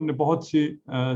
نے بہت سی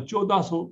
1400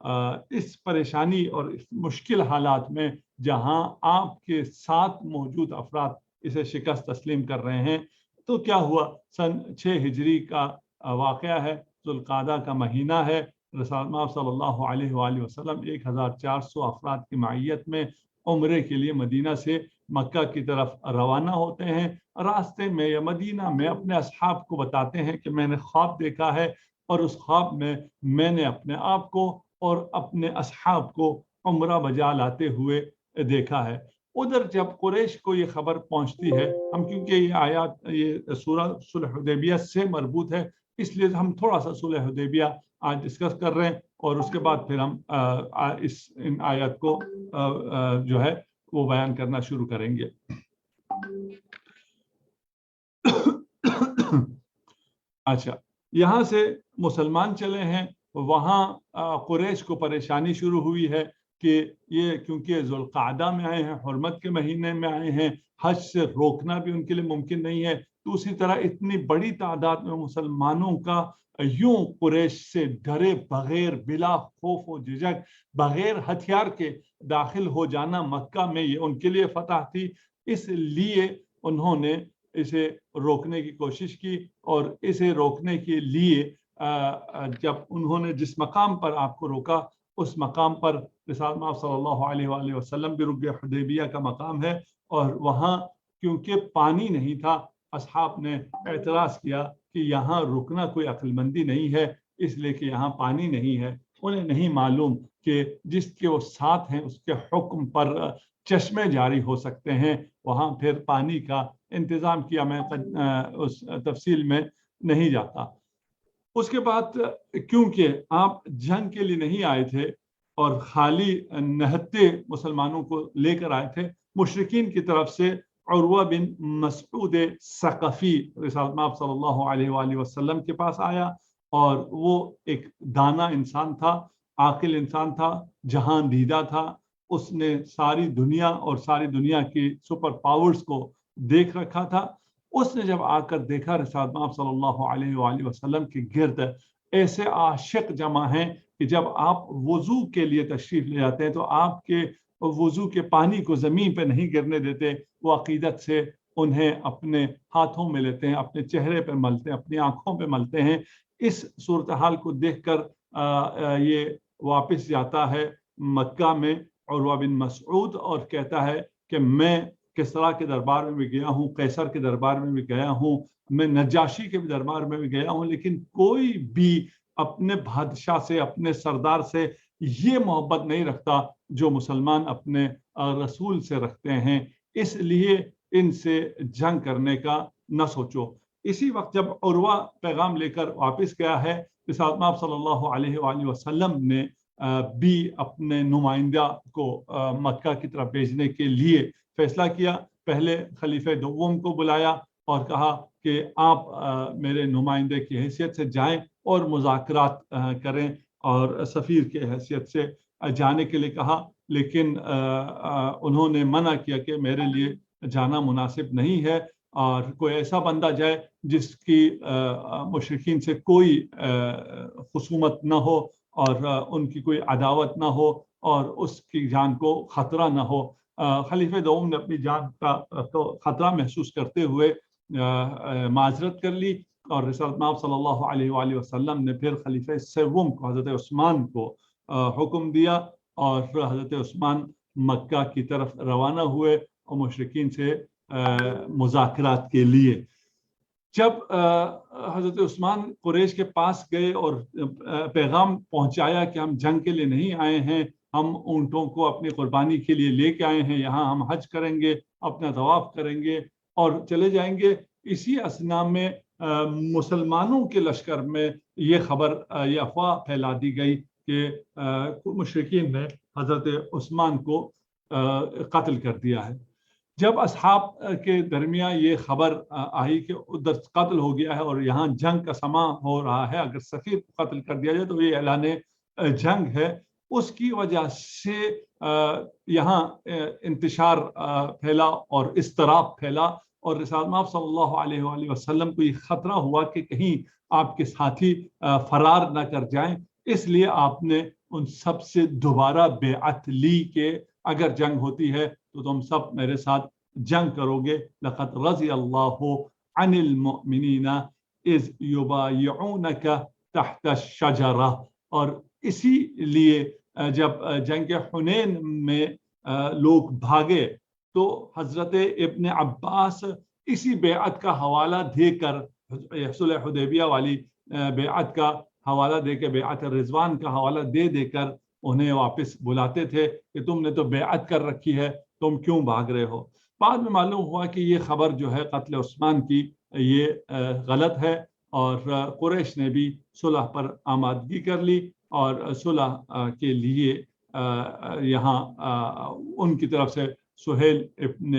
اس پریشانی اور اس مشکل حالات میں جہاں آپ کے ساتھ موجود افراد اسے شکست تسلیم کر رہے ہیں، تو کیا ہوا؟ سن 6 ہجری کا واقعہ ہے، ذوالقعدہ کا مہینہ ہے، رسول اللہ صلی اللہ علیہ وآلہ وسلم 1400 افراد کی معیت میں عمرے کے لیے مدینہ سے مکہ کی طرف روانہ ہوتے ہیں۔ راستے میں یا مدینہ میں اپنے اصحاب کو بتاتے ہیں کہ میں نے خواب دیکھا ہے، اور اس خواب میں نے اپنے آپ کو اور اپنے اصحاب کو عمرہ بجا لاتے ہوئے دیکھا ہے۔ ادھر جب قریش کو یہ خبر پہنچتی ہے، ہم کیونکہ یہ آیات یہ سورہ صلح حدیبیہ سے مربوط ہے، اس لیے ہم تھوڑا سا صلح حدیبیہ آج ڈسکس کر رہے ہیں، اور اس کے بعد پھر ہم ان آیات کو جو ہے وہ بیان کرنا شروع کریں گے۔ اچھا، یہاں سے مسلمان چلے ہیں، وہاں قریش کو پریشانی شروع ہوئی ہے کہ یہ کیونکہ ذوالقعدہ میں آئے ہیں، حرمت کے مہینے میں آئے ہیں، حج سے روکنا بھی ان کے لیے ممکن نہیں ہے۔ دوسری طرح اتنی بڑی تعداد میں مسلمانوں کا یوں قریش سے ڈرے بغیر، بلا خوف و جھجک، بغیر ہتھیار کے داخل ہو جانا مکہ میں، یہ ان کے لیے فتح تھی۔ اس لیے انہوں نے اسے روکنے کی کوشش کی، اور اسے روکنے کے لیے جب انہوں نے جس مقام پر آپ کو روکا، اس مقام پر رسول اللہ صلی اللہ علیہ وآلہ وسلم بھی رک گئے۔ حدیبیہ کا مقام ہے، اور وہاں کیونکہ پانی نہیں تھا، اصحاب نے اعتراض کیا کہ یہاں رکنا کوئی عقل مندی نہیں ہے، اس لیے کہ یہاں پانی نہیں ہے۔ انہیں نہیں معلوم کہ جس کے وہ ساتھ ہیں اس کے حکم پر چشمے جاری ہو سکتے ہیں، وہاں پھر پانی کا انتظام کیا۔ میں اس تفصیل میں نہیں جاتا۔ اس کے بعد کیونکہ آپ جنگ کے لیے نہیں آئے تھے اور خالی نہتے مسلمانوں کو لے کر آئے تھے، مشرکین کی طرف سے عروہ بن مسعود ثقفی رسول اللہ صلی اللہ علیہ وآلہ وسلم کے پاس آیا، اور وہ ایک دانا انسان تھا، عاقل انسان تھا، جہان دیدہ تھا۔ اس نے ساری دنیا اور ساری دنیا کی سپر پاورز کو دیکھ رکھا تھا۔ اس نے جب آ کر دیکھا رسول اللہ صلی اللہ علیہ وآلہ وسلم کے گرد ایسے عاشق جمع ہیں کہ جب آپ وضو کے لیے تشریف لے جاتے ہیں تو آپ کے وضو کے پانی کو زمین پہ نہیں گرنے دیتے، وہ عقیدت سے انہیں اپنے ہاتھوں میں لیتے ہیں، اپنے چہرے پہ ملتے ہیں، اپنی آنکھوں پہ ملتے ہیں۔ اس صورتحال کو دیکھ کر یہ واپس جاتا ہے مکہ میں عروہ بن مسعود، اور کہتا ہے کہ میں کسریٰ کے دربار میں بھی گیا ہوں، قیصر کے دربار میں بھی گیا ہوں، میں نجاشی کے بھی دربار میں بھی گیا ہوں، لیکن کوئی بھی اپنے بادشاہ سے، اپنے سردار سے یہ محبت نہیں رکھتا جو مسلمان اپنے رسول سے رکھتے ہیں، اس لیے ان سے جنگ کرنے کا نہ سوچو۔ اسی وقت جب عروہ پیغام لے کر واپس گیا ہے، رسول اللہ صلی اللہ علیہ وآلہ وسلم نے بھی اپنے نمائندہ کو مکہ کی طرف بھیجنے کے لیے فیصلہ کیا۔ پہلے خلیفہ دوم کو بلایا اور کہا کہ آپ میرے نمائندے کی حیثیت سے جائیں اور مذاکرات کریں، اور سفیر کی حیثیت سے جانے کے لیے کہا، لیکن انہوں نے منع کیا کہ میرے لیے جانا مناسب نہیں ہے، اور کوئی ایسا بندہ جائے جس کی مشرکین سے کوئی خصومت نہ ہو اور ان کی کوئی عداوت نہ ہو اور اس کی جان کو خطرہ نہ ہو۔ خلیفہ دوم نے اپنی جان کا تو خطرہ محسوس کرتے ہوئے معذرت کر لی، اور رسول اللہ صلی اللہ علیہ وآلہ وسلم نے پھر خلیفہ سوم کو، حضرت عثمان کو حکم دیا، اور حضرت عثمان مکہ کی طرف روانہ ہوئے اور مشرکین سے مذاکرات کے لیے۔ جب حضرت عثمان قریش کے پاس گئے اور پیغام پہنچایا کہ ہم جنگ کے لیے نہیں آئے ہیں، ہم اونٹوں کو اپنی قربانی کے لیے لے کے آئے ہیں، یہاں ہم حج کریں گے، اپنا طواف کریں گے اور چلے جائیں گے، اسی اثنا میں مسلمانوں کے لشکر میں یہ خبر، یہ افواہ پھیلا دی گئی کہ مشرکین نے حضرت عثمان کو قتل کر دیا ہے۔ جب اصحاب کے درمیان یہ خبر آئی کہ ادھر قتل ہو گیا ہے اور یہاں جنگ کا سماں ہو رہا ہے، اگر سفیر کو قتل کر دیا جائے تو یہ اعلان جنگ ہے، اس کی وجہ سے یہاں انتشار پھیلا اور اضطراب پھیلا، اور رسول اللہ صلی اللہ علیہ وآلہ وسلم کو یہ خطرہ ہوا کہ کہیں آپ کے ساتھی فرار نہ کر جائیں، اس لیے آپ نے ان سب سے دوبارہ بیعت لی کہ اگر جنگ ہوتی ہے تو تم سب میرے ساتھ جنگ کرو گے. لقد رضی اللہ عن المؤمنین اذ یبایعونک تحت الشجرہ. اور اسی لیے جب جنگ حنین میں لوگ بھاگے تو حضرت ابن عباس اسی بیعت کا حوالہ دے کر صلح حدیبیہ والی بیعت کا حوالہ دے کے بیعت رضوان کا حوالہ دے کر انہیں واپس بلاتے تھے کہ تم نے تو بیعت کر رکھی ہے، تم کیوں بھاگ رہے ہو. بعد میں معلوم ہوا کہ یہ خبر جو ہے قتل عثمان کی یہ غلط ہے اور قریش نے بھی صلح پر آمادگی کر لی اور صلح کے لیے یہاں ان کی طرف سے سہیل ابن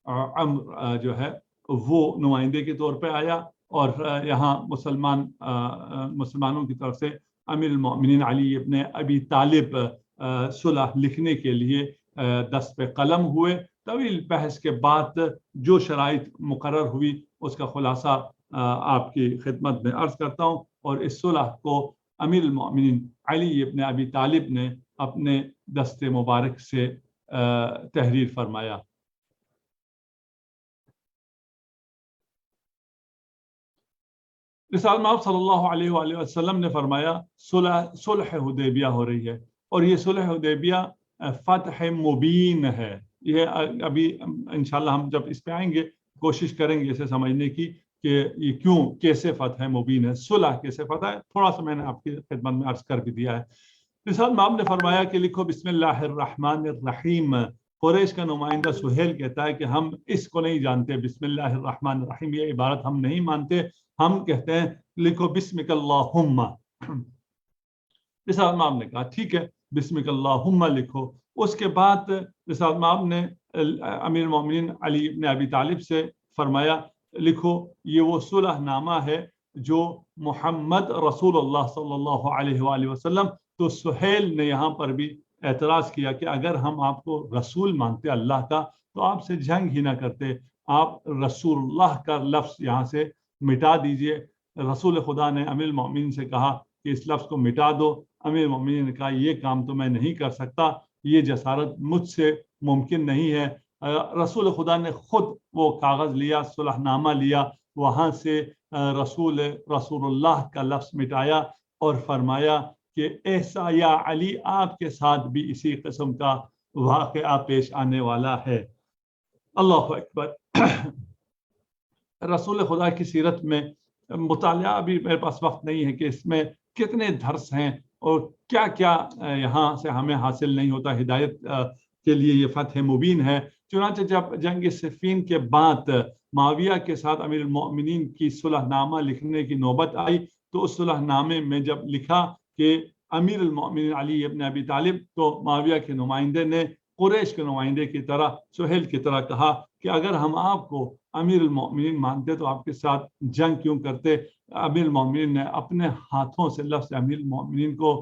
عمر جو ہے وہ نمائندے کے طور پہ آیا اور یہاں مسلمانوں کی طرف سے امیر المؤمنین علی ابن ابی طالب صلح لکھنے کے لیے دست پہ قلم ہوئے. طویل بحث کے بعد جو شرائط مقرر ہوئی اس کا خلاصہ آپ کی خدمت میں عرض کرتا ہوں. اور اس صلح کو امیر المؤمنین علی ابن ابی طالب نے اپنے دست مبارک سے تحریر فرمایا. رسالت مآب صلی اللہ علیہ وآلہ وسلم نے فرمایا صلح حدیبیہ ہو رہی ہے اور یہ صلح حدیبیہ فتح مبین ہے. یہ ابھی انشاءاللہ ہم جب اس پہ آئیں گے کوشش کریں گے اسے سمجھنے کی کہ یہ کیوں کیسے فتح مبین ہے، صلح کیسے فتح ہے. تھوڑا سا میں نے آپ کی خدمت میں عرض کر بھی دیا ہے. رسالت مآب نے فرمایا کہ لکھو بسم اللہ الرحمن الرحیم. قریش کا نمائندہ سہیل کہتا ہے کہ ہم اس کو نہیں جانتے، بسم اللہ الرحمن الرحیم یہ عبارت ہم نہیں مانتے، ہم کہتے ہیں لکھو بسمک اللہم. رسالت مآب نے کہا ٹھیک ہے بسمک اللہم لکھو. اس کے بعد رسالت مآب نے امیر المومنین علی بن ابی طالب سے فرمایا لکھو یہ وہ صلح نامہ ہے جو محمد رسول اللہ صلی اللہ علیہ وآلہ وسلم. تو سہیل نے یہاں پر بھی اعتراض کیا کہ اگر ہم آپ کو رسول مانتے اللہ کا تو آپ سے جنگ ہی نہ کرتے، آپ رسول اللہ کا لفظ یہاں سے مٹا دیجئے. رسول خدا نے امیر المومنین سے کہا کہ اس لفظ کو مٹا دو. امیر المومنین نے کہا یہ کام تو میں نہیں کر سکتا، یہ جسارت مجھ سے ممکن نہیں ہے. رسول خدا نے خود وہ کاغذ لیا، صلح نامہ لیا، وہاں سے رسول اللہ کا لفظ مٹایا اور فرمایا کہ ایسا یا علی آپ کے ساتھ بھی اسی قسم کا واقعہ پیش آنے والا ہے. اللہ اکبر. رسول خدا کی سیرت میں مطالعہ ابھی میرے پاس وقت نہیں ہے کہ اس میں کتنے درس ہیں اور کیا کیا یہاں سے ہمیں حاصل نہیں ہوتا. ہدایت کے لیے یہ فتح مبین ہے. چنانچہ جب جنگ صفین کے بعد معاویہ کے ساتھ امیر المؤمنین کی صلح نامہ لکھنے کی نوبت آئی تو اس صلح نامے میں جب لکھا کہ امیر المؤمنین علی ابن ابی طالب، تو معاویہ کے نمائندے نے قریش کے نمائندے کی طرح سہیل کی طرح کہا کہ اگر ہم آپ کو امیر المؤمنین مانتے تو آپ کے ساتھ جنگ کیوں کرتے. امیر المؤمنین نے اپنے ہاتھوں سے لفظ امیر المؤمنین کو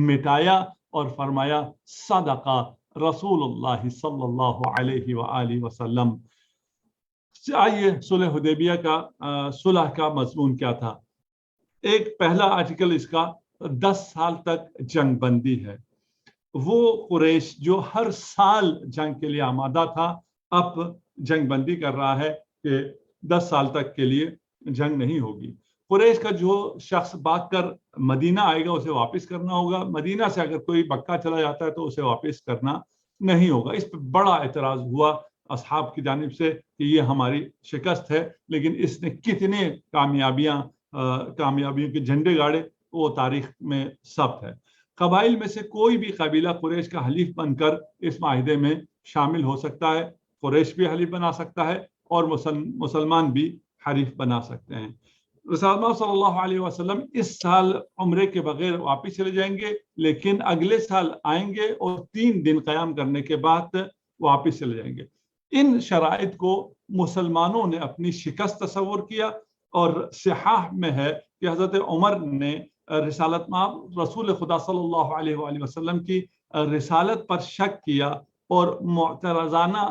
مٹایا اور فرمایا صدقہ رسول اللہ صلی اللہ علیہ وآلہ وسلم. آئیے صلح حدیبیہ کا صلح کا مضمون کیا تھا. ایک پہلا آرٹیکل اس کا 10 سال تک جنگ بندی ہے. وہ قریش جو ہر سال جنگ کے لیے آمادہ تھا اب جنگ بندی کر رہا ہے کہ 10 سال تک کے لیے جنگ نہیں ہوگی. قریش کا جو شخص بھاگ کر مدینہ آئے گا اسے واپس کرنا ہوگا، مدینہ سے اگر کوئی مکہ چلا جاتا ہے تو اسے واپس کرنا نہیں ہوگا. اس پہ بڑا اعتراض ہوا اصحاب کی جانب سے کہ یہ ہماری شکست ہے، لیکن اس نے کتنے کامیابیوں کے جھنڈے گاڑے وہ تاریخ میں ثبت ہے. قبائل میں سے کوئی بھی قبیلہ قریش کا حلیف بن کر اس معاہدے میں شامل ہو سکتا ہے. قریش بھی حلیف بنا سکتا ہے اور مسلمان بھی حلیف بنا سکتے ہیں. رسول اللہ صلی اللہ علیہ وسلم اس سال عمرے کے بغیر واپس چلے جائیں گے، لیکن اگلے سال آئیں گے اور 3 دن قیام کرنے کے بعد واپس چلے جائیں گے. ان شرائط کو مسلمانوں نے اپنی شکست تصور کیا اور صحاح میں ہے کہ حضرت عمر نے رسالت مآب رسول خدا صلی اللہ علیہ وآلہ وسلم کی رسالت پر شک کیا اور معترضانہ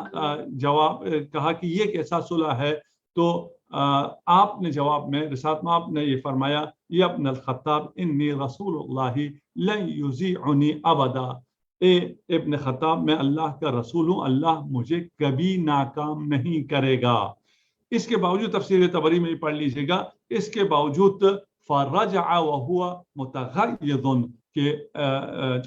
جواب کہا کہ یہ کیسا صلح ہے. تو آپ نے جواب میں رسالت مآب نے یہ فرمایا یا ابن الخطاب انی رسول اللہ لن یضیعنی ابدا، اے ابن خطاب میں اللہ کا رسول ہوں، اللہ مجھے کبھی ناکام نہیں کرے گا۔ اس کے باوجود تفسیر طبری میں پڑھ لیجیے گا، اس کے باوجود فرجع وهو متغیظ، کہ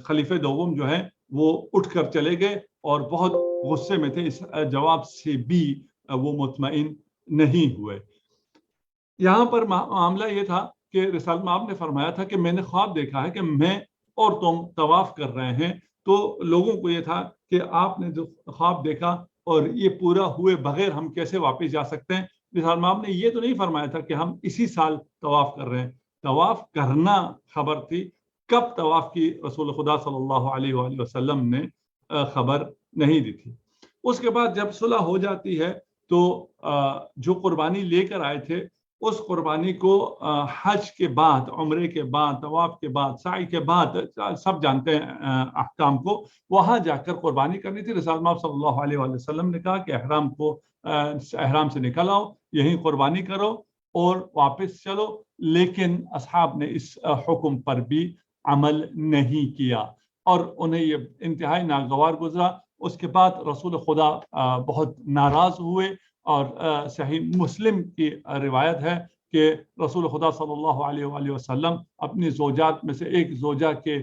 خلیفہ دوم جو ہے وہ اٹھ کر چلے گئے اور بہت غصے میں تھے، اس جواب سے بھی وہ مطمئن نہیں ہوئے۔ یہاں پر معاملہ یہ تھا کہ رسالت مآب نے فرمایا تھا کہ میں نے خواب دیکھا ہے کہ میں اور تم طواف کر رہے ہیں، تو لوگوں کو یہ تھا کہ آپ نے جو خواب دیکھا اور یہ پورا ہوئے بغیر ہم کیسے واپس جا سکتے ہیں۔ رسالت مآب نے یہ تو نہیں فرمایا تھا کہ ہم اسی سال طواف کر رہے ہیں، طواف کرنا خبر تھی، کب طواف کی رسول خدا صلی اللہ علیہ وآلہ وسلم نے خبر نہیں دی تھی۔ اس کے بعد جب صلح ہو جاتی ہے تو جو قربانی لے کر آئے تھے اس قربانی کو حج کے بعد، عمرے کے بعد، طواف کے بعد، سعی کے بعد، سب جانتے ہیں احکام کو، وہاں جا کر قربانی کرنی تھی۔ رسول اللہ صلی اللہ علیہ وآلہ وسلم نے کہا کہ احرام سے نکل آؤ، یہیں قربانی کرو اور واپس چلو، لیکن اصحاب نے اس حکم پر بھی عمل نہیں کیا اور انہیں یہ انتہائی ناگوار گزرا۔ اس کے بعد رسول خدا بہت ناراض ہوئے، اور صحیح مسلم کی روایت ہے کہ رسول خدا صلی اللہ علیہ وآلہ وسلم اپنی زوجات میں سے ایک زوجہ کے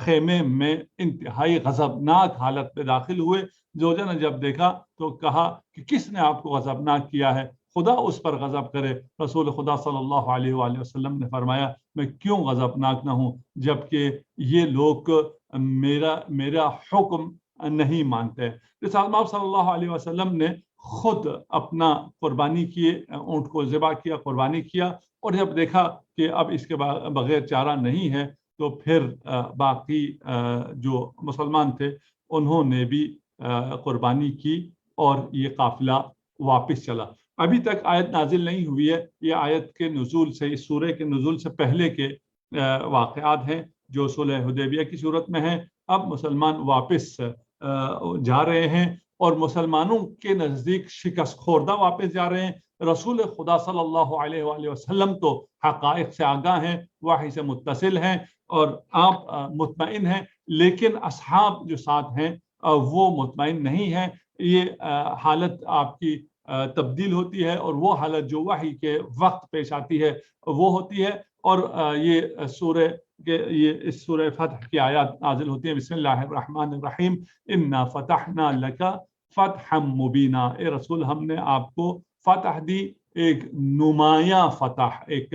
خیمے میں انتہائی غضبناک حالت میں داخل ہوئے۔ زوجہ نے جب دیکھا تو کہا کہ کس نے آپ کو غضبناک کیا ہے، خدا اس پر غضب کرے۔ رسول خدا صلی اللہ علیہ وآلہ وسلم نے فرمایا میں کیوں غضبناک نہ ہوں جبکہ یہ لوگ میرا حکم نہیں مانتے۔ رسول اللہ صلی اللہ علیہ وسلم نے خود اپنا قربانی کیے، اونٹ کو ذبح کیا، قربانی کیا، اور جب دیکھا کہ اب اس کے بغیر چارہ نہیں ہے تو پھر باقی جو مسلمان تھے انہوں نے بھی قربانی کی اور یہ قافلہ واپس چلا۔ ابھی تک آیت نازل نہیں ہوئی ہے، یہ آیت کے نزول سے، اس سورہ کے نزول سے پہلے کے واقعات ہیں جو صلح حدیبیہ کی صورت میں ہیں۔ اب مسلمان واپس جا رہے ہیں اور مسلمانوں کے نزدیک شکست خوردہ واپس جا رہے ہیں۔ رسول خدا صلی اللہ علیہ وآلہ وسلم تو حقائق سے آگاہ ہیں، وحی سے متصل ہیں اور آپ مطمئن ہیں، لیکن اصحاب جو ساتھ ہیں وہ مطمئن نہیں ہیں۔ یہ حالت آپ کی تبدیل ہوتی ہے اور وہ حالت جو وحی کے وقت پیش آتی ہے وہ ہوتی ہے، اور یہ اس سورہ فتح کی آیات نازل ہوتی ہیں۔ بسم اللہ الرحمن الرحیم، انا فتحنا لک فتحا مبینا، اے رسول ہم نے آپ کو فتح دی، ایک نمایاں فتح، ایک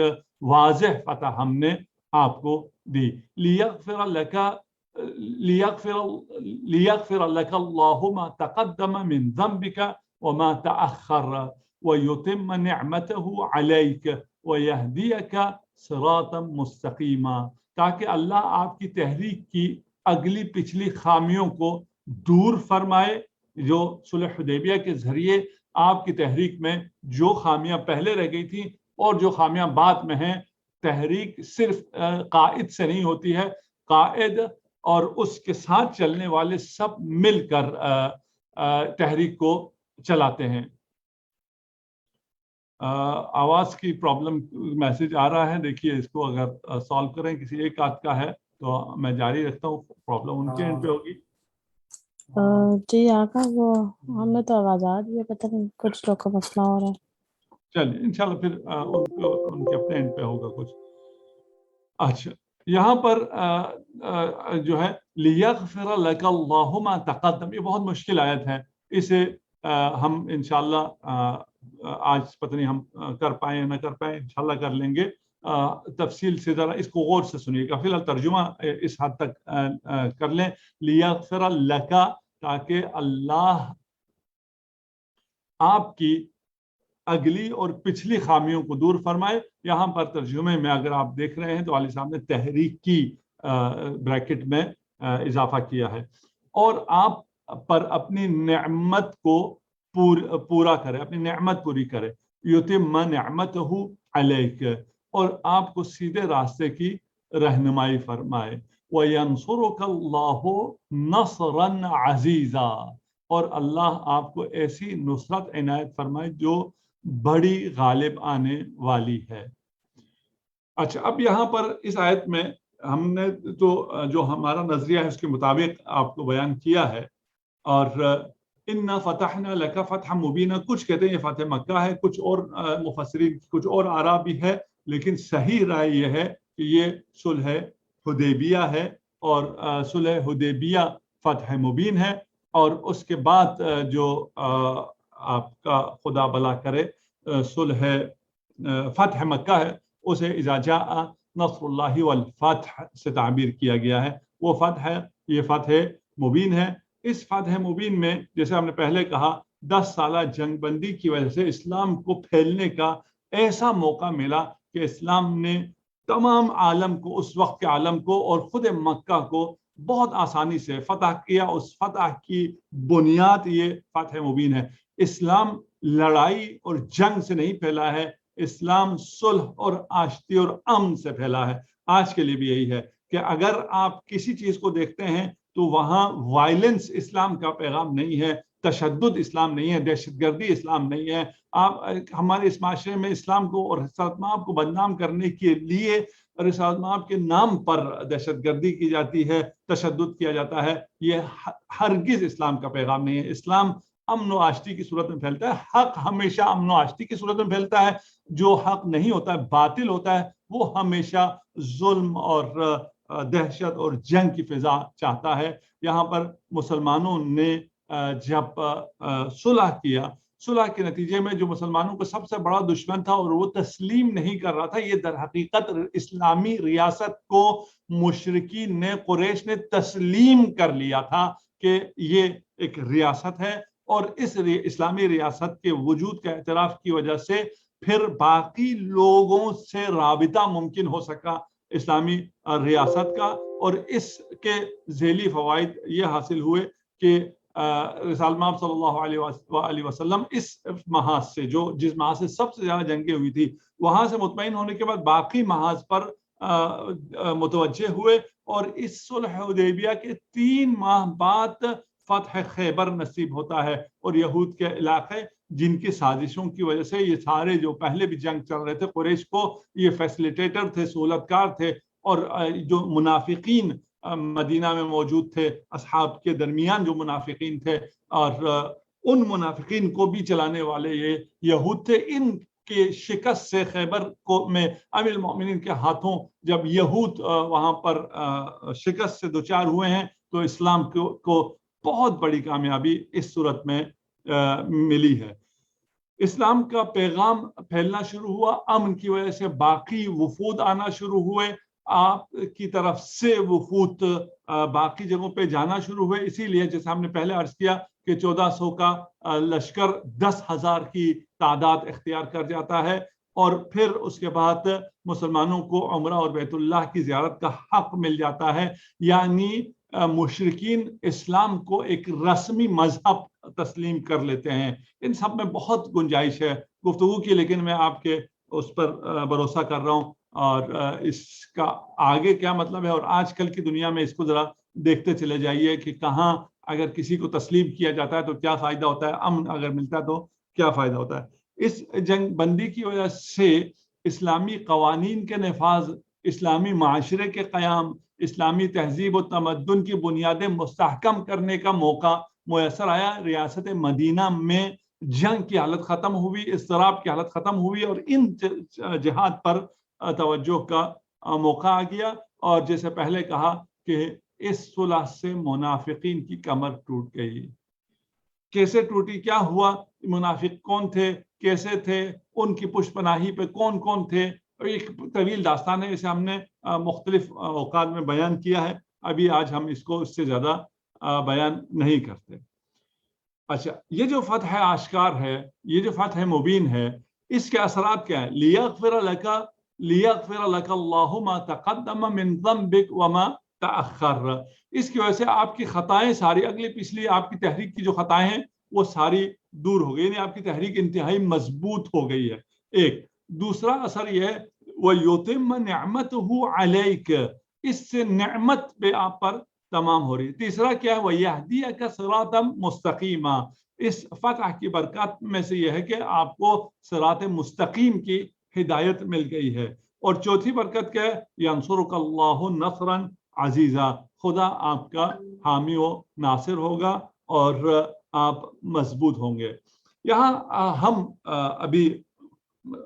واضح فتح ہم نے آپ کو دی۔ لیغفر لک اللہ ما تقدم من ذنبک وما تأخر ویتم نعمته علیک ویہدیک صراطا مستقیما، تاکہ اللہ آپ کی تحریک کی اگلی پچھلی خامیوں کو دور فرمائے۔ جو صلح حدیبیہ کے ذریعے آپ کی تحریک میں جو خامیاں پہلے رہ گئی تھیں اور جو خامیاں بعد میں ہیں، تحریک صرف قائد سے نہیں ہوتی ہے، قائد اور اس کے ساتھ چلنے والے سب مل کر تحریک کو چلاتے ہیں۔ آواز کی پرابلم میسج آ رہا ہے، دیکھیے اس کو اگر سالو کریں، کسی ایک آدھ کا ہے تو میں جاری رکھتا ہوں، پرابلم ان کے اینڈ پہ ہوگی۔ جی آقا وہ ہمیں تو آواز آ رہی ہے، پتہ نہیں کچھ لوگ کا مسئلہ ہو رہا ہے۔ چلیے انشاءاللہ پھر ان کے اپنے اینڈ پہ ہوگا کچھ۔ اچھا یہاں پر جو ہے لیغفر لک اللہ ما تقدم، یہ بہت مشکل آیت ہے، اسے ہم انشاءاللہ آج پتہ نہیں ہم کر پائیں یا نہ کر پائیں، انشاءاللہ کر لیں گے۔ تفصیل سے ذرا اس کو غور سے سنیے گا، فی الحال ترجمہ اس حد تک کر لیں، لیغفر لک، تاکہ اللہ آپ کی اگلی اور پچھلی خامیوں کو دور فرمائے۔ یہاں پر ترجمے میں اگر آپ دیکھ رہے ہیں تو علی صاحب نے تحریک کی بریکٹ میں اضافہ کیا ہے، اور آپ پر اپنی نعمت کو پورا کرے، اپنی نعمت پوری کرے، یتم نعمتہ علیک، اور آپ کو سیدھے راستے کی رہنمائی فرمائے، وینصرک اللہ نصرا عزیزا، اور اللہ آپ کو ایسی نصرت عنایت فرمائے جو بڑی غالب آنے والی ہے۔ اچھا اب یہاں پر اس آیت میں ہم نے تو جو ہمارا نظریہ ہے اس کے مطابق آپ کو بیان کیا ہے. اور انا فتحنا لک فتحا مبینا، کچھ کہتے ہیں یہ فتح مکہ ہے، کچھ اور مفسرین کچھ اور آراء بھی ہے، لیکن صحیح رائے یہ ہے کہ یہ صلح حدیبیہ ہے، اور صلح حدیبیہ فتح مبین ہے. اور اس کے بعد جو آپ کا خدا بلا کرے صلح فتح مکہ ہے، اسے اذا جاء نصر اللہ والفتح سے تعبیر کیا گیا ہے. وہ فتح ہے، یہ فتح مبین ہے. اس فتح مبین میں جیسے ہم نے پہلے کہا 10 سالہ جنگ بندی کی وجہ سے اسلام کو پھیلنے کا ایسا موقع ملا کہ اسلام نے تمام عالم کو، اس وقت کے عالم کو اور خود مکہ کو بہت آسانی سے فتح کیا. اس فتح کی بنیاد یہ فتح مبین ہے. اسلام لڑائی اور جنگ سے نہیں پھیلا ہے، اسلام صلح اور آشتی اور امن سے پھیلا ہے. آج کے لیے بھی یہی ہے کہ اگر آپ کسی چیز کو دیکھتے ہیں تو وہاں وائلنس اسلام کا پیغام نہیں ہے، تشدد اسلام نہیں ہے، دہشت گردی اسلام نہیں ہے. آپ ہمارے اس معاشرے میں اسلام کو اور رسالت مآب کو بدنام کرنے کے لیے رسالت مآب کے نام پر دہشت گردی کی جاتی ہے، تشدد کیا جاتا ہے. یہ ہرگز اسلام کا پیغام نہیں ہے. اسلام امن و آشتی کی صورت میں پھیلتا ہے. حق ہمیشہ امن و آشتی کی صورت میں پھیلتا ہے. جو حق نہیں ہوتا ہے، باطل ہوتا ہے، وہ ہمیشہ ظلم اور دہشت اور جنگ کی فضا چاہتا ہے. یہاں پر مسلمانوں نے جب صلح کیا، صلح کے نتیجے میں جو مسلمانوں کا سب سے بڑا دشمن تھا اور وہ تسلیم نہیں کر رہا تھا، یہ در حقیقت اسلامی ریاست کو مشرکین نے، قریش نے تسلیم کر لیا تھا کہ یہ ایک ریاست ہے. اور اس اسلامی ریاست کے وجود کا اعتراف کی وجہ سے پھر باقی لوگوں سے رابطہ ممکن ہو سکا اسلامی ریاست کا. اور اس کے ذیلی فوائد یہ حاصل ہوئے کہ رسالت مآب صلی اللہ علیہ وسلم اس محاذ سے، جس محاذ سے سب سے زیادہ جنگیں ہوئی تھی، وہاں سے مطمئن ہونے کے بعد باقی محاذ پر متوجہ ہوئے. اور اس صلح حدیبیہ کے 3 ماہ بعد فتح خیبر نصیب ہوتا ہے. اور یہود کے علاقے جن کی سازشوں کی وجہ سے یہ سارے جو پہلے بھی جنگ چل رہے تھے، قریش کو یہ فیسلیٹیٹر تھے، سہولت کار تھے. اور جو منافقین مدینہ میں موجود تھے، اصحاب کے درمیان جو منافقین تھے، اور ان منافقین کو بھی چلانے والے یہ یہود تھے. ان کے شکست سے خیبر میں امیر المؤمنین کے ہاتھوں جب یہود وہاں پر شکست سے دوچار ہوئے ہیں تو اسلام کو بہت بڑی کامیابی اس صورت میں ملی ہے. اسلام کا پیغام پھیلنا شروع ہوا، امن کی وجہ سے باقی وفود آنا شروع ہوئے، آپ کی طرف سے وفود باقی جگہوں پہ جانا شروع ہوئے. اسی لیے جیسے ہم نے پہلے عرض کیا کہ 1400 کا لشکر 10,000 کی تعداد اختیار کر جاتا ہے. اور پھر اس کے بعد مسلمانوں کو عمرہ اور بیت اللہ کی زیارت کا حق مل جاتا ہے. یعنی مشرکین اسلام کو ایک رسمی مذہب تسلیم کر لیتے ہیں. ان سب میں بہت گنجائش ہے گفتگو کی، لیکن میں آپ کے اس پر بھروسہ کر رہا ہوں. اور اس کا آگے کیا مطلب ہے، اور آج کل کی دنیا میں اس کو ذرا دیکھتے چلے جائیے کہ کہاں اگر کسی کو تسلیم کیا جاتا ہے تو کیا فائدہ ہوتا ہے، امن اگر ملتا ہے تو کیا فائدہ ہوتا ہے. اس جنگ بندی کی وجہ سے اسلامی قوانین کے نفاذ، اسلامی معاشرے کے قیام، اسلامی تہذیب و تمدن کی بنیادیں مستحکم کرنے کا موقع میسر آیا. ریاست مدینہ میں جنگ کی حالت ختم ہوئی، اضطراب کی حالت ختم ہوئی، اور ان جہاد پر توجہ کا موقع آ گیا. اور جیسے پہلے کہا کہ اس صلح سے منافقین کی کمر ٹوٹ گئی. کیسے ٹوٹی، کیا ہوا، منافق کون تھے، کیسے تھے، ان کی پشت پناہی پہ کون کون تھے، ایک طویل داستان ہے. اسے ہم نے مختلف اوقات میں بیان کیا ہے. ابھی آج ہم اس کو اس سے زیادہ بیان نہیں کرتے. اچھا، یہ جو فتح آشکار ہے، یہ جو فتح مبین ہے، اس کے اثرات کیا ہیں؟ لیغفر لک اللہ ما تقدم من ذنبک وما تأخر. اس کی وجہ سے آپ کی خطائیں ساری، اگلی پچھلی آپ کی تحریک کی جو خطائیں ہیں وہ ساری دور ہو گئی، یعنی آپ کی تحریک انتہائی مضبوط ہو گئی ہے. ایک دوسرا اثر یہ ہے وَيُتِمَّ نِعْمَتُهُ عَلَيْكَ، اس سے نعمت پہ آپ پر تمام ہو رہی ہے. تیسرا کیا ہے وَيَهْدِيَكَ صِرَاطًا مُسْتَقِيمًا، اس فتح کی برکات میں سے یہ ہے کہ آپ کو صراط مستقیم کی ہدایت مل گئی ہے. اور چوتھی برکت کیا ہے؟ ینصرک نصرا عزیزا، خدا آپ کا حامی و ناصر ہوگا اور آپ مضبوط ہوں گے۔ یہاں ہم ابھی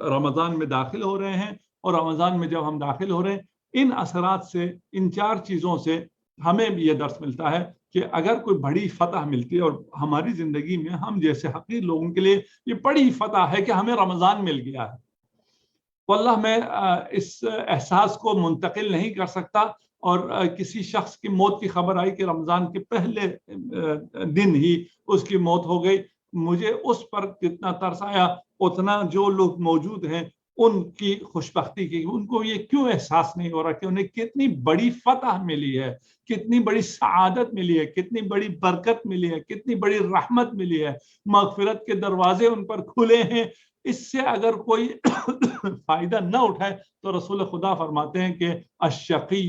رمضان میں داخل ہو رہے ہیں، اور رمضان میں جب ہم داخل ہو رہے ہیں، ان اثرات سے، ان 4 چیزوں سے ہمیں بھی یہ درس ملتا ہے کہ اگر کوئی بڑی فتح ملتی ہے، اور ہماری زندگی میں ہم جیسے حقیر لوگوں کے لیے یہ بڑی فتح ہے کہ ہمیں رمضان مل گیا ہے، واللہ میں اس احساس کو منتقل نہیں کر سکتا۔ اور کسی شخص کی موت کی خبر آئی کہ رمضان کے پہلے دن ہی اس کی موت ہو گئی، مجھے اس پر کتنا ترس آیا، اتنا جو لوگ موجود ہیں ان کی خوشبختی کی، ان کو یہ کیوں احساس نہیں ہو رہا کہ انہیں کتنی بڑی فتح ملی ہے، کتنی بڑی سعادت ملی ہے، کتنی بڑی برکت ملی ہے، کتنی بڑی رحمت ملی ہے، مغفرت کے دروازے ان پر کھلے ہیں۔ اس سے اگر کوئی فائدہ نہ اٹھائے تو رسول خدا فرماتے ہیں کہ الشقی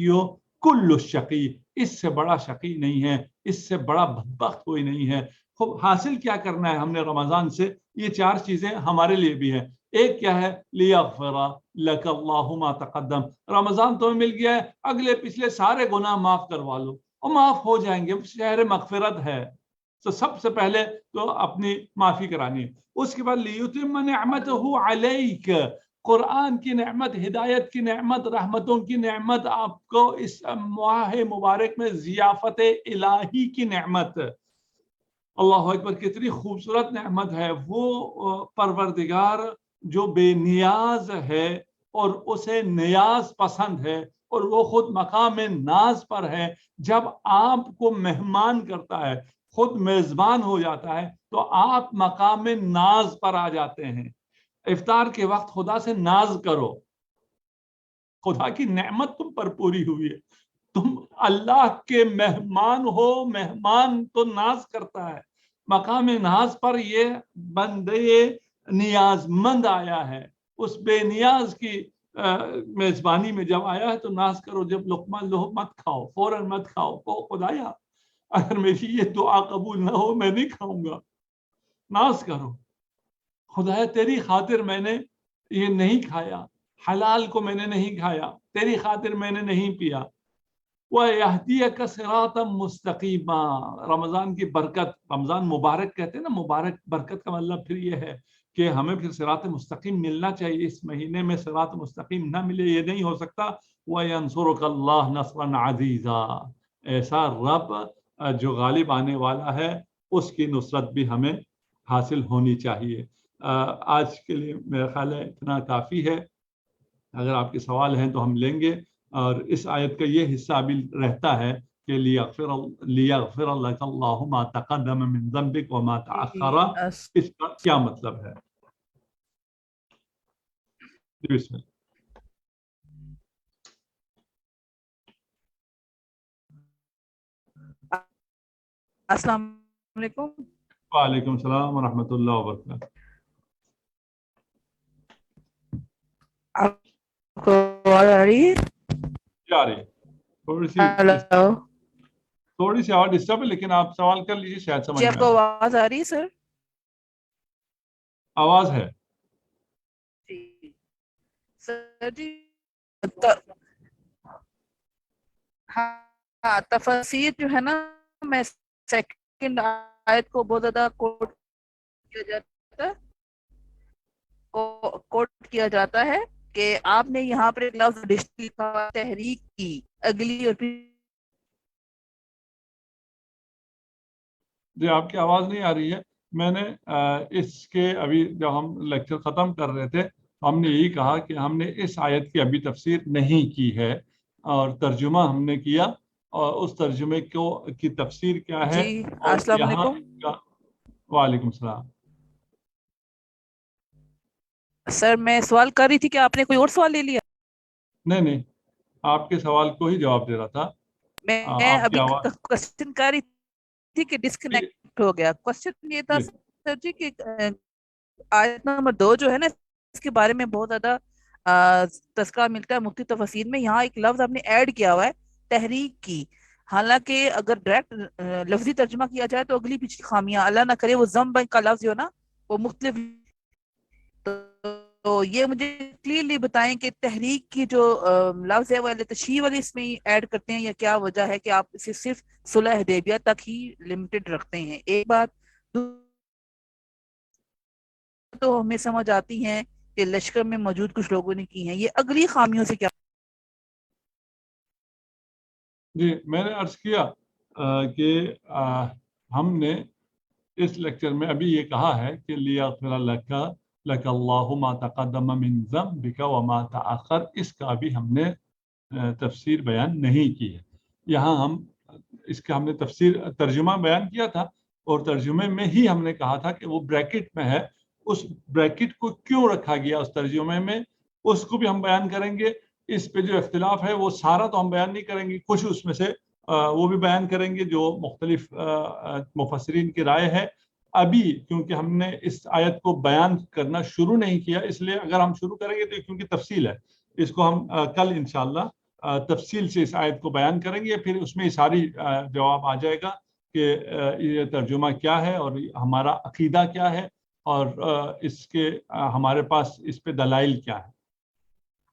کل الشقی، اس سے بڑا شقی نہیں ہے، اس سے بڑا بدبخت کوئی نہیں ہے۔ حاصل کیا کرنا ہے ہم نے رمضان سے؟ یہ 4 چیزیں ہمارے لیے بھی ہیں۔ ایک کیا ہے؟ لیغفر لک اللہ ما تقدم، رمضان تمہیں مل گیا ہے، اگلے پچھلے سارے گناہ معاف کروا لو، اور معاف ہو جائیں گے، شہر مغفرت ہے۔ تو سب سے پہلے تو اپنی معافی کرانی ہے۔ اس کے بعد لیتم نعمتہ علیک، قرآن کی نعمت، ہدایت کی نعمت، رحمتوں کی نعمت، آپ کو اس ماہ مبارک میں ضیافت الہی کی نعمت۔ اللہ اکبر، کتنی خوبصورت نعمت ہے وہ پروردگار جو بے نیاز ہے اور اسے نیاز پسند ہے، اور وہ خود مقام ناز پر ہے۔ جب آپ کو مہمان کرتا ہے، خود میزبان ہو جاتا ہے، تو آپ مقام ناز پر آ جاتے ہیں۔ افطار کے وقت خدا سے ناز کرو، خدا کی نعمت تم پر پوری ہوئی ہے، تم اللہ کے مہمان ہو، مہمان تو ناز کرتا ہے۔ مقام ناز پر یہ بندے نیاز مند آیا ہے، اس بے نیاز کی میزبانی میں جب آیا ہے تو ناز کرو۔ جب لقمہ لو مت کھاؤ، فوراً مت کھاؤ، خدایا اگر میری یہ دعا قبول نہ ہو میں نہیں کھاؤں گا، ناز کرو، خدایا تیری خاطر میں نے یہ نہیں کھایا، حلال کو میں نے نہیں کھایا، تیری خاطر میں نے نہیں پیا۔ وَيَهْدِيَكَ صِرَاطًا مُسْتَقِيمًا، رمضان کی برکت، رمضان مبارک کہتے ہیں نا، مبارک برکت کا مطلب پھر یہ ہے کہ ہمیں پھر صراط مستقیم ملنا چاہیے۔ اس مہینے میں صراط مستقیم نہ ملے یہ نہیں ہو سکتا۔ وَيَنْصُرُكَ اللَّهُ نَصْرًا عَزِيزًا، ایسا رب جو غالب آنے والا ہے، اس کی نصرت بھی ہمیں حاصل ہونی چاہیے۔ آج کے لیے میرا خیال ہے اتنا کافی ہے، اگر آپ کے سوال ہیں تو ہم لیں گے۔ اور اس آیت کا یہ حصہ بھی رہتا ہے کہ لیغفر لک اللہ ما تقدم من ذنبک وما تأخر، اس کا کیا مطلب ہے؟ بسم اللہ۔ السلام علیکم۔ وعلیکم السلام ورحمۃ اللہ وبرکاتہ۔ آپ کو آواز آ رہی ہے؟ کیا رہی تھوڑی سی آواز ڈسٹرب ہے، لیکن آپ سوال کر لیجیے، شاید سمجھ جی میں آپ کو آواز آ رہی ہے سر؟ آواز ہے جی سر جی، ہاں تفسیر جو ہے نا، میں سیکنڈ آیت کو بہت زیادہ کوٹ کیا جاتا ہے کہ آپ نے یہاں پر ایک لفظ لکھا، تحریک کی اگلی، اور پھر جی آپ کی آواز نہیں آ رہی ہے۔ میں نے اس کے ابھی جب ہم لیکچر ختم کر رہے تھے ہم نے یہی کہا کہ ہم نے اس آیت کی ابھی تفسیر نہیں کی ہے، اور ترجمہ ہم نے کیا، اور اس ترجمے کی تفسیر کیا ہے، جی اور السلام یہاں علیکم وعلیکم السلام۔ سر، میں سوال کر رہی تھی کہ آپ نے کوئی اور سوال لے لیا؟ نہیں، آپ کے سوال کو ہی جواب دے رہا تھا۔ میں آپ کی ابھی آواز کوشچن کر رہی تھی کہ ڈسکنیکٹ ہو گیا۔ کوشچن یہ تھا سر جی کہ آیت نمبر 2 جو ہے نا، اس کے بارے میں بہت زیادہ تذکرہ ملتا ہے مفتی تفاسیر میں۔ یہاں ایک لفظ آپ نے ایڈ کیا ہوا ہے، تحریک کی، حالانکہ اگر ڈائریکٹ لفظی ترجمہ کیا جائے تو اگلی پچھلی خامیاں، اللہ نہ کرے وہ ذنب کا لفظ جو ہے نا وہ مختلف تو یہ مجھے کلیئرلی بتائیں کہ تحریک کی جو لفظ ہے وہ تشریح والی اس میں ایڈ کرتے ہیں یا کیا وجہ ہے کہ آپ اسے صرف صلح حدیبیہ تک ہی لمیٹڈ رکھتے ہیں؟ ایک بات تو ہمیں سمجھ آتی ہیں کہ لشکر میں موجود کچھ لوگوں نے کی ہیں، یہ اگلی خامیوں سے کیا؟ جی میں نے عرض کیا کہ ہم نے اس لیکچر میں ابھی یہ کہا ہے کہ لیغفر لک لک اللہ ما تقدم من ذنبک وما تأخر، اس کا بھی ہم نے تفسیر بیان نہیں کی ہے. یہاں اس کا ہم نے ترجمہ بیان کیا تھا، اور ترجمے میں ہی ہم نے کہا تھا کہ وہ بریکٹ میں ہے. اس بریکٹ کو کیوں رکھا گیا اس ترجمے میں، اس کو بھی ہم بیان کریں گے. اس پہ جو اختلاف ہے وہ سارا تو ہم بیان نہیں کریں گے، کچھ اس میں سے وہ بھی بیان کریں گے جو مختلف مفسرین کی رائے ہے. ابھی کیونکہ ہم نے اس آیت کو بیان کرنا شروع نہیں کیا، اس لیے اگر ہم شروع کریں گے تو کیونکہ تفصیل ہے، اس کو ہم کل انشاءاللہ تفصیل سے اس آیت کو بیان کریں گے. پھر اس میں ساری جواب آ جائے گا کہ یہ ترجمہ کیا ہے اور ہمارا عقیدہ کیا ہے، اور اس کے ہمارے پاس اس پہ دلائل کیا ہے.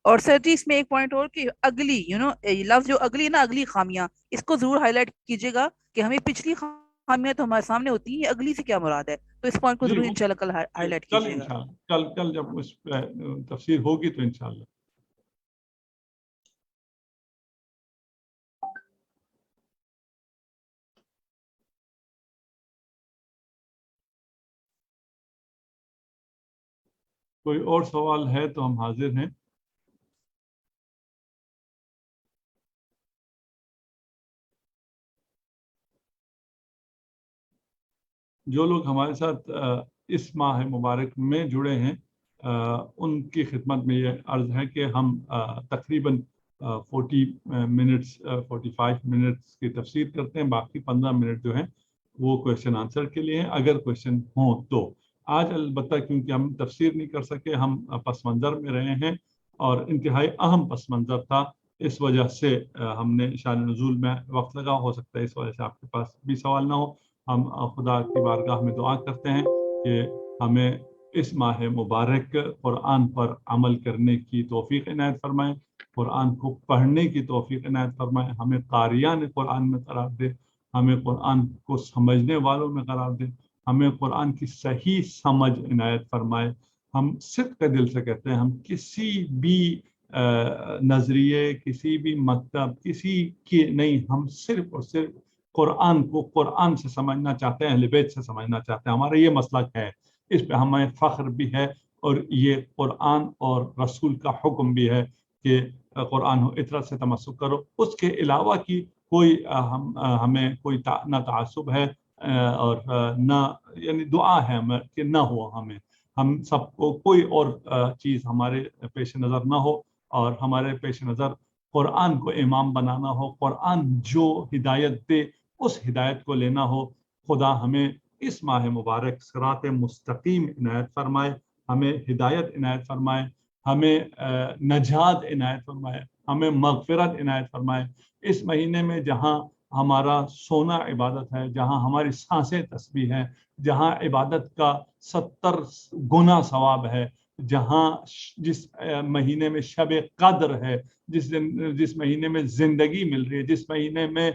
اور سر جی اس میں ایک پوائنٹ اور کہ اگلی لفظ جو اگلی نا اگلی خامیاں، اس کو ضرور ہائی لائٹ کیجیے گا کہ ہمیں پچھلی خامیاں تو ہمارے سامنے ہوتی ہیں، اگلی سے کیا مراد ہے، تو اس پوائنٹ کو ضرور انشاءاللہ کل ہائی لائٹ کل کیجیے گا. انشاءاللہ کل جب اس پہ تفسیر ہوگی تو انشاءاللہ. کوئی اور سوال ہے تو ہم حاضر ہیں. جو لوگ ہمارے ساتھ اس ماہ مبارک میں جڑے ہیں ان کی خدمت میں یہ عرض ہے کہ ہم تقریباً 45 منٹس کی تفسیر کرتے ہیں. باقی 15 منٹ جو ہیں وہ کویشچن آنسر کے لیے ہیں، اگر کویشچن ہوں تو. آج البتہ کیونکہ ہم تفسیر نہیں کر سکے، ہم پس منظر میں رہے ہیں اور انتہائی اہم پس منظر تھا، اس وجہ سے ہم نے شان نزول میں وقت لگا. ہو سکتا ہے اس وجہ سے آپ کے پاس بھی سوال نہ ہو. ہم خدا کی بارگاہ میں دعا کرتے ہیں کہ ہمیں اس ماہ مبارک قرآن پر عمل کرنے کی توفیق عنایت فرمائے، قرآن کو پڑھنے کی توفیق عنایت فرمائے، ہمیں قاریان قرآن میں قرار دے، ہمیں قرآن کو سمجھنے والوں میں قرار دے، ہمیں قرآن کی صحیح سمجھ عنایت فرمائے. ہم صدق کے دل سے کہتے ہیں، ہم کسی بھی نظریے، کسی بھی مکتب، کسی کی نہیں، ہم صرف اور صرف قرآن کو قرآن سے سمجھنا چاہتے ہیں، اہل بیت سے سمجھنا چاہتے ہیں. ہمارا یہ مسلک ہے، اس پہ ہمیں فخر بھی ہے، اور یہ قرآن اور رسول کا حکم بھی ہے کہ قرآن و اطرت سے تمسک کرو. اس کے علاوہ کی کوئی ہمیں کوئی نہ تعصب ہے اور نہ یعنی دعا ہے ہمیں کہ نہ ہو، ہم سب کو کوئی اور چیز ہمارے پیش نظر نہ ہو، اور ہمارے پیش نظر قرآن کو امام بنانا ہو، قرآن جو ہدایت دے اس ہدایت کو لینا ہو. خدا ہمیں اس ماہ مبارک صراط مستقیم عنایت فرمائے، ہمیں ہدایت عنایت فرمائے، ہمیں نجات عنایت فرمائے، ہمیں مغفرت عنایت فرمائے. اس مہینے میں جہاں ہمارا سونا عبادت ہے، جہاں ہماری سانسیں تسبیح ہیں، جہاں عبادت کا 70 گنا ثواب ہے، جہاں جس مہینے میں شب قدر ہے، جس مہینے میں زندگی مل رہی ہے، جس مہینے میں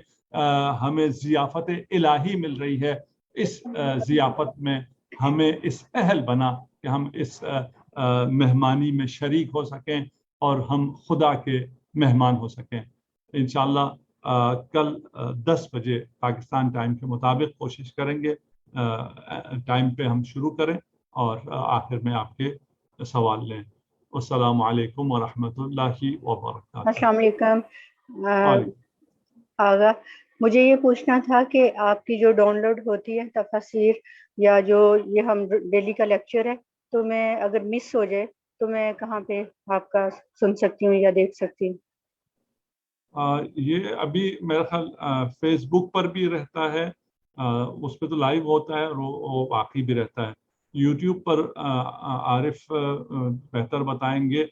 ہمیں ضیافت الہی مل رہی ہے، اس ضیافت میں ہمیں اس اہل بنا کہ ہم اس مہمانی میں شریک ہو سکیں اور ہم خدا کے مہمان ہو سکیں. انشاءاللہ کل 10 بجے پاکستان ٹائم کے مطابق کوشش کریں گے ٹائم پہ ہم شروع کریں اور آخر میں آپ کے سوال لیں. السلام علیکم ورحمۃ اللہ وبرکاتہ. السلام علیکم. آغا مجھے یہ پوچھنا تھا کہ آپ کی جو ڈاؤن لوڈ ہوتی ہے تفاسیر یا جو یہ ہم ڈیلی کا لیکچر ہے، تو میں اگر مس ہو جائے تو میں کہاں پہ آپ کا سن سکتی ہوں یا دیکھ سکتی ہوں؟ یہ ابھی میرا خیال فیس بک پر بھی رہتا ہے، اس پہ تو لائیو ہوتا ہے اور وہ باقی بھی رہتا ہے. یوٹیوب پر عارف بہتر بتائیں گے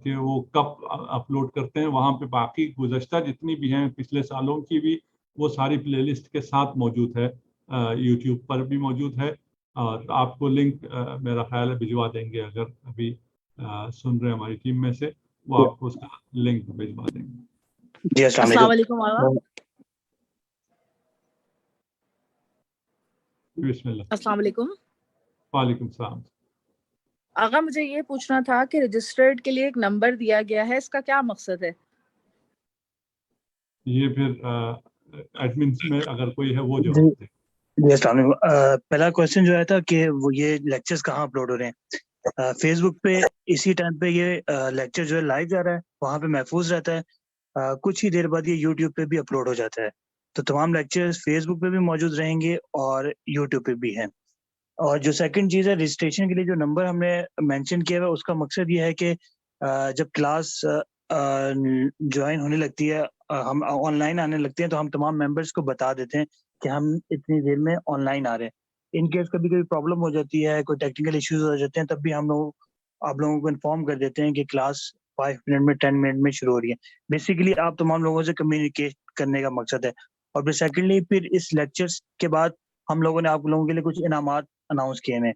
کہ وہ کب اپلوڈ کرتے ہیں. وہاں پہ باقی گزشتہ جتنی بھی ہیں پچھلے سالوں کی بھی وہ ساری پلے لسٹ کے ساتھ موجود ہے، یوٹیوب پر بھی موجود ہے. اور آپ کو لنک میرا خیال ہے بھجوا دیں گے, اگر ابھی سن رہے ہیں ہماری ٹیم میں سے, وہ آپ کو اس کا لنک بھجوا دیں گے. جی السلام علیکم آغا. بسم اللہ. السلام علیکم. وعلیکم السلام. آغا مجھے یہ پوچھنا تھا کہ رجسٹرڈ کے لیے ایک نمبر دیا گیا ہے, اس کا کیا مقصد ہے؟ یہ پھر ایڈمنس میں اگر کوئی ہے وہ جواب دے. جی السلام علیکم. پہلا کوشچن جو آیا تھا کہ وہ یہ لیکچرز کہاں اپلوڈ ہو رہے ہیں. فیس بک پہ اسی ٹائم پہ یہ لیکچر جو ہے لائیو جا رہا ہے, وہاں پہ محفوظ رہتا ہے. کچھ ہی دیر بعد یہ یوٹیوب پہ بھی اپلوڈ ہو جاتا ہے. تو تمام لیکچرز فیس بک پہ بھی موجود رہیں گے اور یوٹیوب پہ بھی ہیں. اور جو سیکنڈ چیز ہے, رجسٹریشن کے لیے جو نمبر ہم نے مینشن کیا ہوا ہے, اس کا مقصد یہ ہے کہ جب کلاس جوائن ہونے لگتی ہے, ہم آن لائن آنے لگتے ہیں, تو ہم تمام ممبرس کو بتا دیتے ہیں کہ ہم اتنی دیر میں آن لائن آ رہے ہیں. ان کیس کبھی کوئی پرابلم ہو جاتی ہے, کوئی ٹیکنیکل ایشوز ہو جاتے ہیں, تب بھی ہم لوگ آپ لوگوں کو انفارم کر دیتے ہیں کہ کلاس 5 منٹ میں 10 منٹ میں شروع ہو رہی ہے. بیسیکلی آپ تمام لوگوں سے کمیونیکیٹ کرنے کا مقصد ہے. اور پھر سیکنڈلی پھر اس لیکچرز کے بعد ہم لوگوں نے آپ لوگوں کے لیے کچھ انعامات اناؤنس کیے ہیں.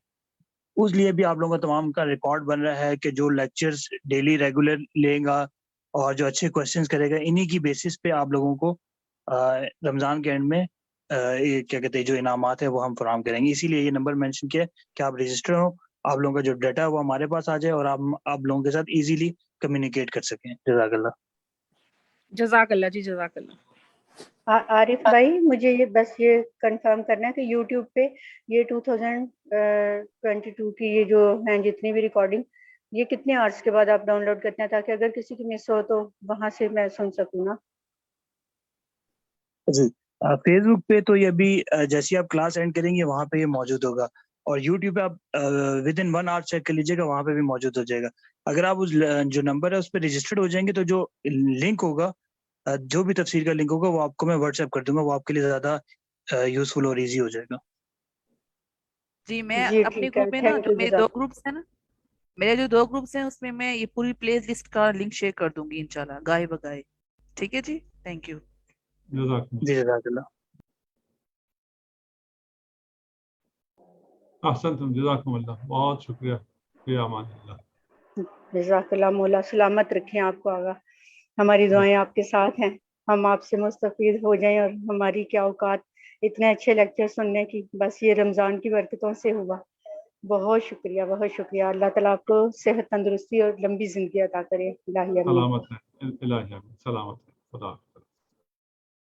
اس لیے بھی آپ لوگوں کا تمام کا ریکارڈ بن رہا ہے کہ جو لیکچرز ڈیلی ریگولر لے گا اور جو اچھے کویسچنز کرے گا, انہی کی بیسس پہ آپ لوگوں کو رمضان کے اینڈ میں کیا کہتے ہیں جو انعامات ہیں وہ ہم فراہم کریں گے. اسی لیے یہ نمبر مینشن کیا کہ آپ رجسٹر ہو, آپ لوگوں کا جو ڈیٹا ہے وہ ہمارے پاس آ جائے اور آپ لوگوں کے ساتھ ایزیلی کمیونیکیٹ کر سکیں. جزاک اللہ. جزاک اللہ جی, جزاک اللہ. عارف بھائی, مجھے یہ بس یہ کنفرم کرنا ہے کہ یوٹیوب پہ یہ 2022 کی یہ جو ہیں جتنی بھی ریکارڈنگ, یہ کتنے آورس کے بعد آپ ڈاؤن لوڈ کرتے ہیں, تاکہ اگر کسی کی مس ہو تو وہاں سے میں سن سکوں نا. جی فیس بک پہ تو یہ ابھی جیسے آپ کلاس اینڈ کریں گے وہاں پہ یہ موجود ہوگا, اور یوٹیوب پہ آپ ود ان 1 hour چیک کر لیجیے گا, وہاں پہ بھی موجود ہو جائے گا. اگر آپ اس جو نمبر ہے اس پہ رجسٹرڈ ہو جائیں گے, تو جو لنک ہوگا, جو بھی تفسیر کا لنک ہوگا, وہ آپ کو میں واٹس ایپ کر دوں گا. وہ آپ کے لیے زیادہ یوزفل اور ایزی ہو جائے گا. جی میں جی اپنے ٹھیک ہے, گروپ میں نا, تھینک جو یو. میرے 2 گروپس ہیں نا, میرے جو 2 گروپس ہیں اس میں میں یہ پوری پلے لسٹ کا لنک شیئر کر دوں گی انشاءاللہ گائے بگائے. ٹھیک ہے جی, تھینک یو. جزاک اللہ. جی جزاک اللہ. احسنتم, جزاکم اللہ, بہت شکریہ. فی امان اللہ. جزاک اللہ, مولا سلامت رکھیں آپ کو. آگا ہماری دعائیں آپ کے ساتھ ہیں, ہم آپ سے مستفید ہو جائیں, اور ہماری کیا اوقات اتنے اچھے لیکچر سننے کی, بس یہ رمضان کی برکتوں سے ہوا. بہت شکریہ, بہت شکریہ. اللہ تعالیٰ آپ کو صحت, تندرستی اور لمبی زندگی عطا کرے. الہی آمین. سلامت ہے, الہی آمین. سلامت ہے. خدا.